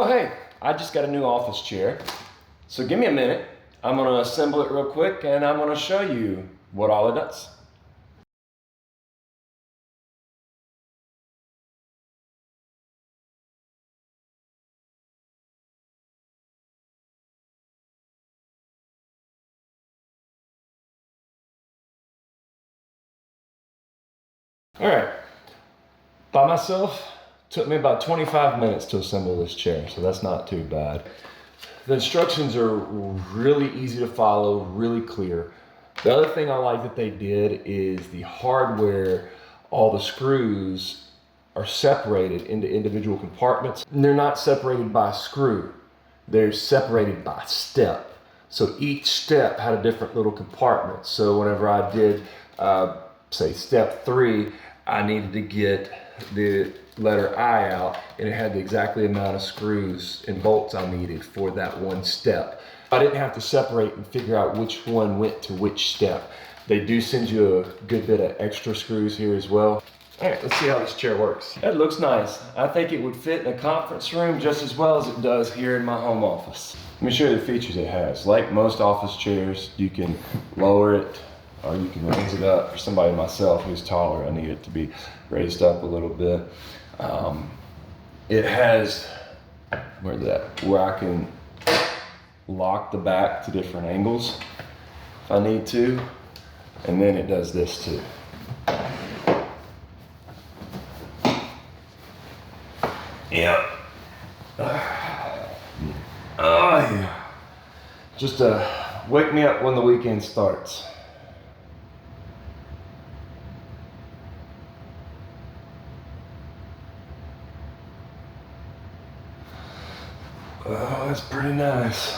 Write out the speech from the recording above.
Oh hey, I just got a new office chair. So give me a minute. I'm gonna assemble it real quick and I'm gonna show you what all it does. All right, by myself, took me about 25 minutes to assemble this chair, so that's not too bad. The instructions are really easy to follow, really clear. The other thing I like that they did is the hardware, all the screws are separated into individual compartments. And they're not separated by screw, they're separated by step. So each step had a different little compartment. So whenever I did, say step 3, I needed to get the letter I out, and it had the exactly amount of screws and bolts I needed for that one step. I didn't have to separate and figure out which one went to which step. They do send you a good bit of extra screws here as well. All right, let's see how this chair works. It looks nice. I think it would fit in a conference room just as well as it does here in my home office. Let me show you the features it has. Like most office chairs, you can lower it or you can raise it up. For somebody myself who's taller, I need it to be raised up a little bit. It has, where's that? Where I can lock the back to different angles if I need to. And then it does this too. Yep. Oh yeah. Just wake me up when the weekend starts. Oh, that's pretty nice.